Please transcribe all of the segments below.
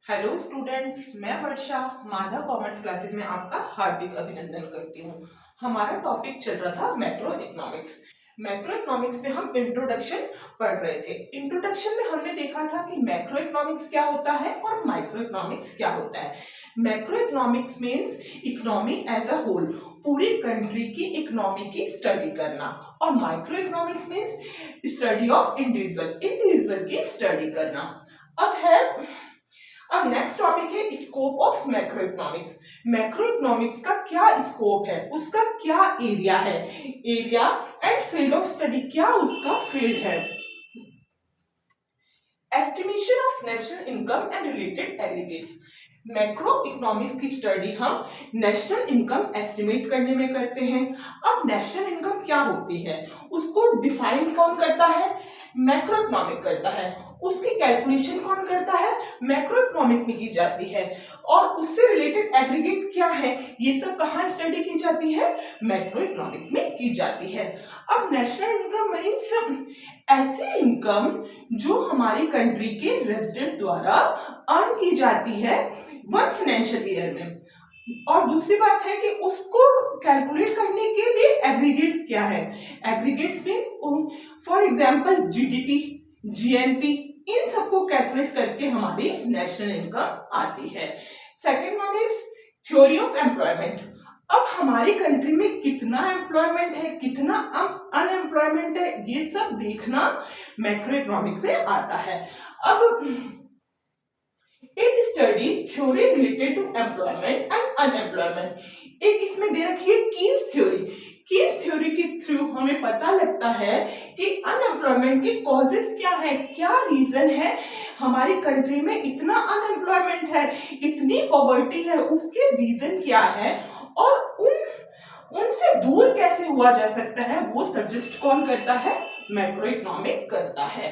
Hello students, मैं वर्षा Madhav commerce classes में आपका हार्दिक अभिनंदन करती हूँ। हमारा टॉपिक चल रहा था मैक्रो इकोनॉमिक्स। मैक्रो इकोनॉमिक्स में हम इंट्रोडक्शन पढ़ रहे थे। इंट्रोडक्शन में हमने देखा था कि मैक्रो इकोनॉमिक्स क्या होता है और माइक्रो इकोनॉमिक्स क्या होता है। Macro economics means economy as a whole, पूरी कंट्री की इकोनॉमी की स्टडी करना, और micro economics means study of individual की स्टडी करना। अब नेक्स्ट टॉपिक है scope of macro economics. Macro economics का क्या स्कोप है, उसका क्या एरिया है, area and field of study, क्या उसका फील्ड है। Estimation of national income and related aggregates. Macro economics की स्टडी हम नेशनल इनकम एस्टिमेट करने में करते हैं। अब नेशनल इनकम क्या होती है, उसको डिफाइन कौन करता है, मैक्रो इकोनॉमिक करता है। उसकी कैलकुलेशन कौन करता है, मैक्रो इकोनॉमिक में की जाती है। और उससे रिलेटेड एग्रीगेट क्या है, ये सब कहाँ स्टडी की जाती है, मैक्रो इकोनॉमिक में की जाती है। अब नेशनल इनकम मीन्स ऐसी इनकम जो हमारी कंट्री के रेजिडेंट द्वारा अर्न की जाती है वन फाइनेंशियल ईयर में। और दूसरी बात है कि उसको कैलकुलेट करने के लिए एग्रीगेट्स क्या है। Aggregates means for example GDP, GNP, इन सबको कैलकुलेट करके हमारी नेशनल इनकम आती है। Second one is theory of employment. अब हमारी कंट्री में कितना एम्प्लॉयमेंट है, कितना अनएम्प्लॉयमेंट है, ये सब देखना मैक्रो इकोनॉमिक में आता है। अब it study theory related to employment and unemployment. एक इसमें दे रखी है कीन्स थ्योरी। कीन्स थ्योरी के थ्रू हमें पता लगता है कि अनएम्प्लॉयमेंट के कॉजेस क्या है, क्या रीजन है हमारी कंट्री में इतना अनएम्प्लॉयमेंट है, इतनी पॉवर्टी है, उसके रीजन क्या है और उनसे दूर कैसे हुआ जा सकता है, वो सजेस्ट कौन करता है, मैक्रो इकोनॉमिक करता है।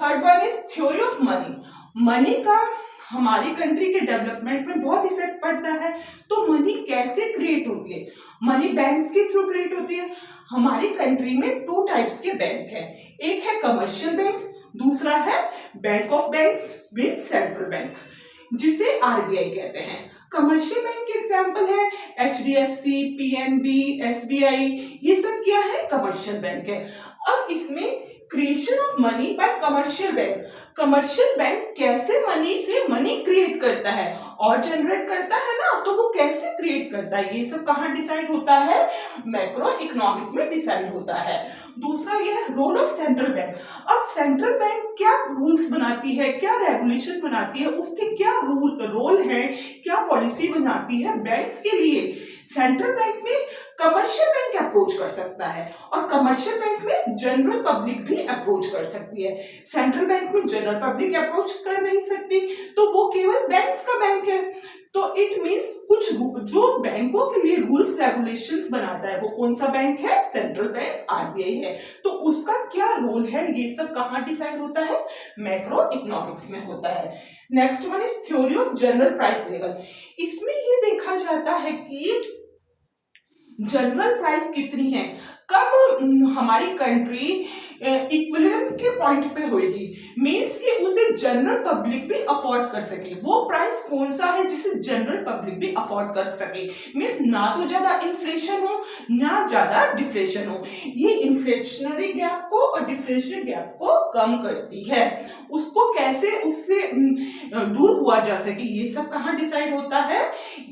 Third one is theory of money. Money का हमारी कंट्री के डेवलपमेंट में बहुत इफेक्ट पड़ता है। तो मनी कैसे क्रिएट होती है, मनी बैंक्स के थ्रू क्रिएट होती है। हमारी कंट्री में टू टाइप्स के बैंक हैं, एक है कमर्शियल बैंक, दूसरा है bank of banks with central bank, जिसे आरबीआई कहते हैं। कमर्शियल बैंक के एग्जांपल है एचडीएफसी, पीएनबी, एसबीआई, ये सब क्या है, कमर्शियल बैंक है। अब इसमें creation of money by commercial bank, commercial bank कैसे मनी से मनी क्रिएट करता है और जनरेट करता है ना, तो वो कैसे क्रिएट करता है, ये सब कहाँ डिसाइड होता है, मैक्रो इकोनॉमिक में डिसाइड होता है। दूसरा ये है रोल ऑफ सेंट्रल बैंक। अब सेंट्रल बैंक क्या रूल्स बनाती है, क्या रेगुलेशन बनाती है, उसके क्या रोल है, क्या पॉलिसी बनाती है बैंक्स के लिए। सेंट्रल बैंक में कमर्शियल बैंक अप्रोच कर सकता है और कमर्शियल बैंक में जनरल पब्लिक भी अप्रोच कर सकती है। सेंट्रल बैंक में जनरल पब्लिक अप्रोच कर नहीं सकती, तो वो केवल बैंक्स का बैंक है। तो इट मींस कुछ जो बैंकों के लिए रूल्स रेगुलेशंस बनाता है, वो कौन सा बैंक है, सेंट्रल बैंक आरबीआई है। तो उसका क्या रोल है, ये सब कहाँ डिसाइड होता है, मैक्रो इकोनॉमिक्स में होता है। Next one is theory of general price level. इसमें ये देखा जाता है कि जनरल प्राइस कितनी है, कब हमारी कंट्री इक्विलिब्रियम के पॉइंट पे होगी, मींस कि उसे जनरल पब्लिक भी अफोर्ड कर सके। वो प्राइस कौन सा है जिसे जनरल पब्लिक भी अफोर्ड कर सके, मींस ना तो ज्यादा इन्फ्लेशन हो ना ज्यादा डिफ्लेशन हो। ये इन्फ्लेशनरी गैप को और डिफ्लेशनरी गैप को कम करती है, उसको कैसे उससे दूर हुआ जा सके, ये सब कहाँ डिसाइड होता है,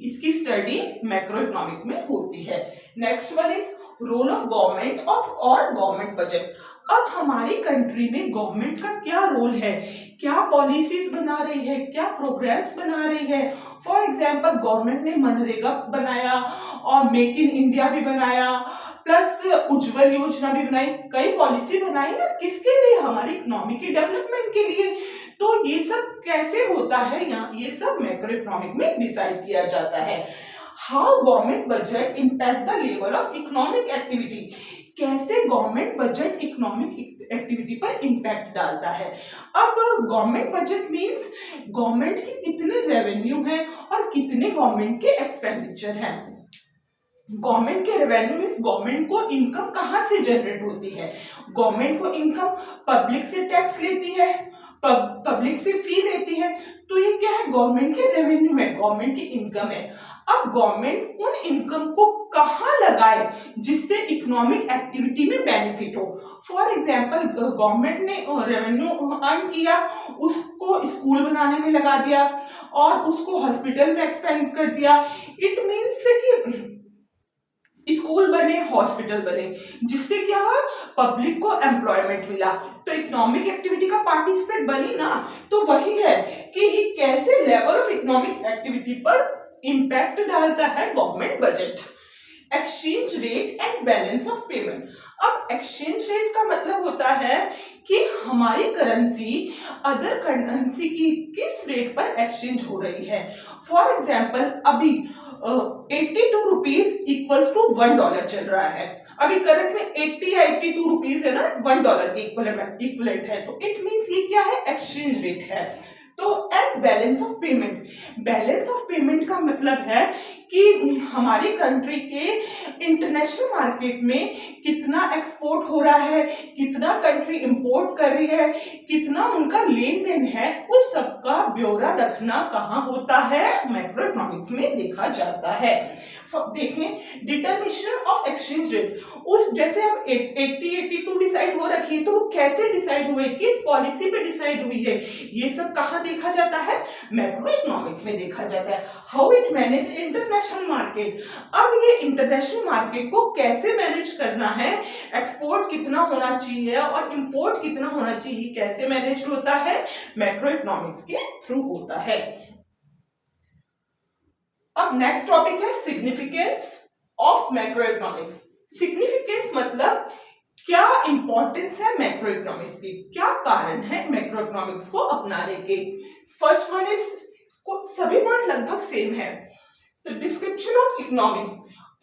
इसकी स्टडी मैक्रो इकोनॉमिक में होती है। Next one is role of government और गवर्नमेंट बजट। अब हमारी कंट्री में गवर्नमेंट का क्या रोल है, क्या पॉलिसीज बना रही है, क्या प्रोग्राम्स बना रही है। फॉर एग्जांपल गवर्नमेंट ने मनरेगा बनाया और मेक इन इंडिया भी बनाया, प्लस उज्जवल योजना भी बनाई, कई पॉलिसी बनाई ना, किसके लिए, हमारी इकोनॉमी के डेवलपमेंट के लिए। तो ये सब कैसे होता है, यहाँ ये सब मैक्रो इकोनॉमिक में डिसाइड किया जाता है। How government budget impact the level of economic activity, कैसे गवर्नमेंट बजट इकोनॉमिक एक्टिविटी पर इम्पैक्ट डालता है। अब गवर्नमेंट बजट मींस गवर्नमेंट की कितने रेवेन्यू है और कितने गवर्नमेंट के एक्सपेंडिचर हैं। गवर्नमेंट के रेवेन्यू मींस गवर्नमेंट को इनकम कहाँ से जनरेट होती है, गवर्नमेंट को इनकम पब्लिक से टैक्स लेती है, पब्लिक से फी लेती है, तो ये क्या है, गवर्नमेंट के रेवेन्यू है, गवर्नमेंट की इनकम है। अब गवर्नमेंट उन इनकम को कहाँ लगाए जिससे इकोनॉमिक एक्टिविटी में बेनिफिट हो। फॉर एग्जाम्पल, गवर्नमेंट ने रेवेन्यू अर्न किया, उसको स्कूल बनाने में लगा दिया और उसको हॉस्पिटल में एक्सपेंड कर दिया। इट मीन्स कि स्कूल बने, हॉस्पिटल बने, जिससे क्या हुआ, पब्लिक को एम्प्लॉयमेंट मिला, तो इकोनॉमिक एक्टिविटी का पार्टिसिपेट बनी ना। तो वही है कि ये कैसे लेवल ऑफ इकोनॉमिक एक्टिविटी पर इंपैक्ट डालता है government budget. Exchange rate and balance of payment. अब एक्सचेंज रेट का मतलब होता है कि हमारी करेंसी अदर करेंसी की किस रेट पर एक्सचेंज हो रही है। फॉर एग्जाम्पल, अभी 82 रुपीज इक्वल्स टू $1 चल रहा है। अभी करंट में 80 या 82 रुपीज है ना, $1 के इक्वलेंट है। तो इट मीन्स ये क्या है, एक्सचेंज रेट है। तो and balance of payment, balance of payment का मतलब है कि हमारी कंट्री के इंटरनेशनल मार्केट में कितना एक्सपोर्ट हो रहा है, कितना कंट्री इंपोर्ट कर रही है, कितना उनका लेन देन है, उस सब का ब्यौरा रखना कहाँ होता है, मैक्रो इकोनॉमिक्स में देखा जाता है। देखें, डिटर्मिनेशन ऑफ एक्सचेंज रेट, उस जैसे अब 80-82 डिसाइड हो रखी है, तो वो कैसे डिसाइड हुए, किस पॉलिसी पे डिसाइड हुई है, ये सब कहाँ देखा जाता है, मैक्रो इकोनॉमिक्स में देखा जाता है। How it manage international market, अब ये इंटरनेशनल मार्केट को कैसे मैनेज करना है, एक्सपोर्ट कितना होना चाहिए और इंपोर्ट कितना होना चाहिए, कैसे मैनेज होता है, मैक्रो इकोनॉमिक्स के थ्रू होता है। अब नेक्स्ट टॉपिक है significance of macro economics. Significance मतलब क्या इंपॉर्टेंस है मैक्रो इकोनॉमिक्स की, क्या कारण है मैक्रो इकोनॉमिक्स को अपनाने के। फर्स्ट वन इज, सभी पॉइंट लगभग सेम है। तो डिस्क्रिप्शन ऑफ इकोनॉमी,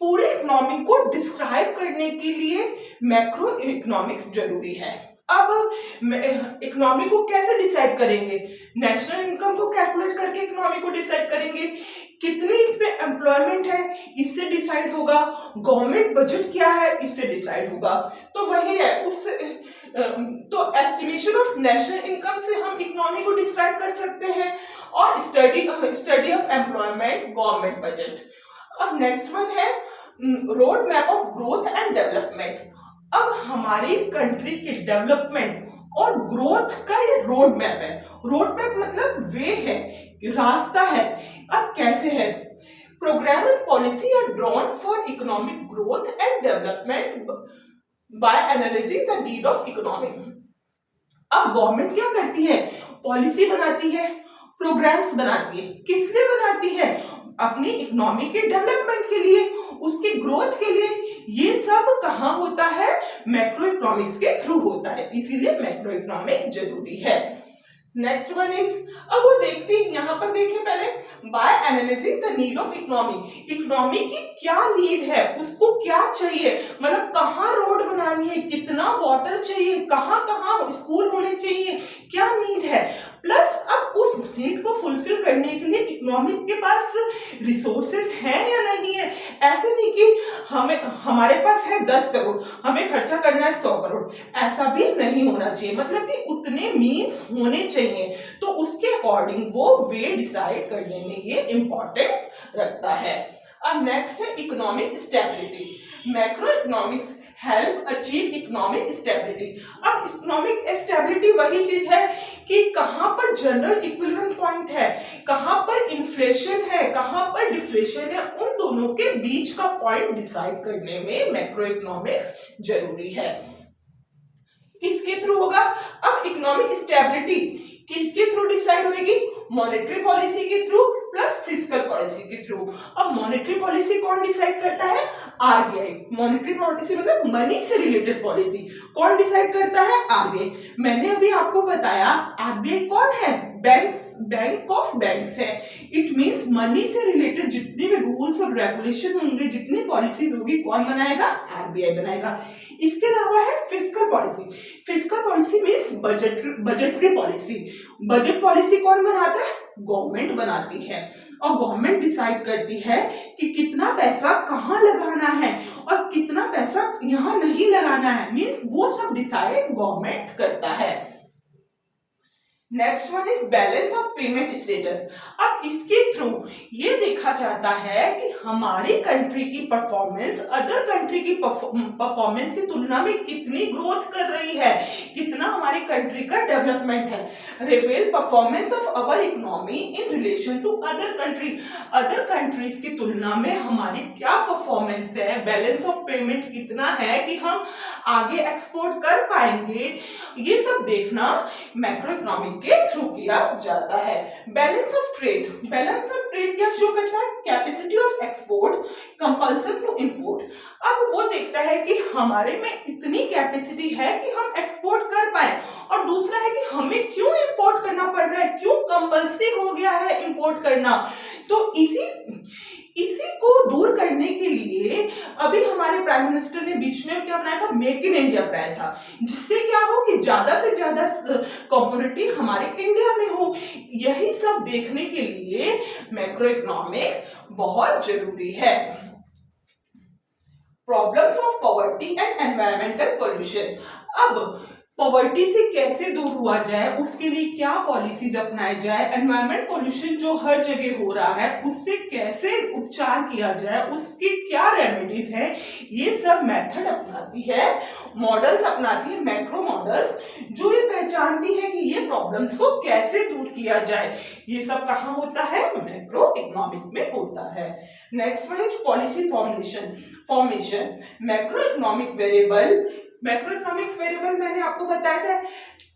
पूरे इकोनॉमी को डिस्क्राइब करने के लिए मैक्रो इकोनॉमिक्स जरूरी है। अब इकोनॉमी को कैसे डिसाइड करेंगे, नेशनल इनकम को कैलकुलेट करके इकोनॉमी को डिसाइड करेंगे, कितनी इस पे एम्प्लॉयमेंट है इससे डिसाइड होगा, गवर्नमेंट बजट क्या है इससे डिसाइड होगा। तो वही है, उस तो एस्टिमेशन ऑफ नेशनल इनकम से हम इकोनॉमी को डिस्क्राइब कर सकते हैं, और study of employment, government budget. अब नेक्स्ट वन है road map of growth and development. अब हमारी कंट्री के डेवलपमेंट और ग्रोथ का ये रोड मैप है। रोड मैप मतलब वे है, रास्ता है। अब कैसे है, programme and policy are drawn for economic growth and development by analysing the need of economy. अब गवर्नमेंट क्या करती है, पॉलिसी बनाती है, प्रोग्राम्स बनाती है, किस लिए बनाती है, अपनी इकोनॉमी के डेवलपमेंट के लिए, उसकी ग्रोथ के लिए। ये सब कहाँ होता है, मैक्रो इकोनॉमिक्स के थ्रू होता है, इसीलिए मैक्रो इकोनॉमिक जरूरी है। नेक्स्ट वन इज, अब वो देखते हैं, यहाँ पर देखें पहले, by analysing the need of economy, economy की क्या नीड है, उसको क्या चाहिए, मतलब कहाँ रोड बनानी है, कितना वाटर चाहिए, कहाँ कहाँ स्कूल होने चाहिए, क्या नीड है। प्लस अब उस नीड को फुलफिल करने के लिए इकोनॉमी के पास रिसोर्सेज हैं या नहीं है। ऐसे नहीं कि हमारे पास है 10 करोड़, हमें खर्चा करना है 100 करोड़, ऐसा भी नहीं होना चाहिए। मतलब कि उतने मीन्स होने चाहिए, तो उसके अकॉर्डिंग वो वे डिसाइड करने में ये इंपॉर्टेंट रखता है। अब नेक्स्ट है economic stability. Macro economics help achieve economic stability. अब इकोनॉमिक स्टेबिलिटी वही चीज है कि कहां पर जनरल इक्विलिब्रियम पॉइंट है, कहां पर इन्फ्लेशन है, कहां पर डिफ्लेशन है, उन दोनों के बीच का पॉइंट डिसाइड करने में मैक्रो इकोनॉमिक्स जरूरी है। किसके थ्रू होगा, अब इकोनॉमिक स्टेबिलिटी किसके थ्रू डिसाइड होगी, मॉनेटरी पॉलिसी के थ्रू प्लस फिस्कल पॉलिसी के थ्रू। अब मॉनेटरी पॉलिसी कौन डिसाइड करता है, आरबीआई। मॉनेटरी पॉलिसी मतलब मनी से रिलेटेड पॉलिसी कौन डिसाइड करता है, आरबीआई। मैंने अभी आपको बताया आरबीआई कौन है, बैंक ऑफ बैंक्स है। इट मींस मनी से रिलेटेड जितने भी रूल्स और रेगुलेशन होंगे, जितनी पॉलिसीज होगी, कौन बनाएगा, आरबीआई बनाएगा। इसके अलावा है fiscal policy. Fiscal policy means budgetary policy. Budget policy कौन बनाता है, गवर्नमेंट बनाती है, और गवर्नमेंट डिसाइड करती है कि कितना पैसा कहाँ लगाना है और कितना पैसा यहाँ नहीं लगाना है। मींस वो सब डिसाइड गवर्नमेंट करता है। Next one is balance of payment status. अब इसके थ्रू ये देखा जाता है कि हमारी कंट्री की परफॉर्मेंस अदर कंट्री की परफॉर्मेंस की तुलना में कितनी ग्रोथ कर रही है, कितना हमारी कंट्री का डेवलपमेंट है। Reveal performance of our economy in relation to other countries की तुलना में हमारी क्या परफॉर्मेंस है, बैलेंस ऑफ पेमेंट कितना है कि हम आगे एक्सपोर्ट कर पाएंगे, ये सब देखना मैक्रो इकोनॉमिक के थ्रू किया जाता है। बैलेंस ऑफ ट्रेड क्या शो करता है? Capacity of export, compulsion to import. अब वो देखता है कि हमारे में इतनी कैपेसिटी है कि हम एक्सपोर्ट कर पाए, और दूसरा है कि हमें क्यों इंपोर्ट करना पड़ रहा है, क्यों कंपल्सरी हो गया है इंपोर्ट करना। तो इसी को दूर करने के लिए अभी हमारे प्राइम मिनिस्टर ने बीच में क्या बनाया था? मेक इन इंडिया बनाया था, जिससे क्या हो कि ज्यादा से ज्यादा कमोडिटी हमारे इंडिया में हो। यही सब देखने के लिए मैक्रो इकोनॉमिक बहुत जरूरी है। Problems of poverty and environmental pollution. अब पॉवर्टी से कैसे दूर हुआ जाए, उसके लिए क्या पॉलिसीज अपनाई जाए, एनवायरमेंट पोल्यूशन जो हर जगह हो रहा है उससे कैसे उपचार किया जाए, उसकी क्या रेमेडीज है, ये सब मेथड अपनाती है, मॉडल्स अपनाती है, मैक्रो मॉडल्स, जो ये पहचानती है कि ये प्रॉब्लम्स को कैसे दूर किया जाए। ये सब कहाँ होता है? मैक्रो इकोनॉमिक में होता है। Next one is policy formation. Macro economics variable मैंने आपको बताया था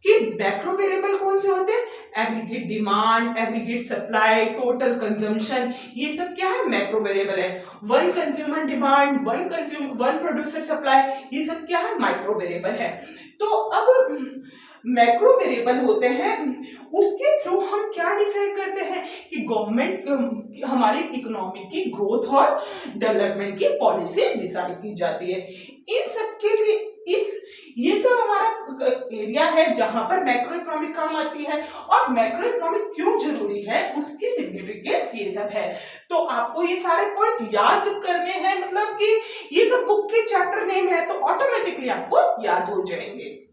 कि मैक्रो वेरिएबल कौन से होते हैं? Aggregate demand, aggregate supply, total consumption, ये सब क्या है? मैक्रो वेरिएबल है। One consumer demand, one producer supply, ये सब क्या है? माइक्रो वेरिएबल है। तो अब मैक्रो वेरिएबल होते हैं, उसके थ्रू हम क्या डिसाइड करते हैं कि गवर्नमेंट हमारी इकोनॉमी की ग्रोथ और डेवलपमेंट की पॉलिसी डिसाइड की जाती है। इन सब के लिए ये सब हमारा एरिया है जहां पर मैक्रो इकोनॉमिक काम आती है, और मैक्रो इकोनॉमिक क्यों जरूरी है, उसकी सिग्निफिकेंस ये सब है। तो आपको ये सारे पॉइंट याद करने हैं, मतलब कि ये सब बुक के चैप्टर नेम है तो ऑटोमेटिकली आपको याद हो जाएंगे।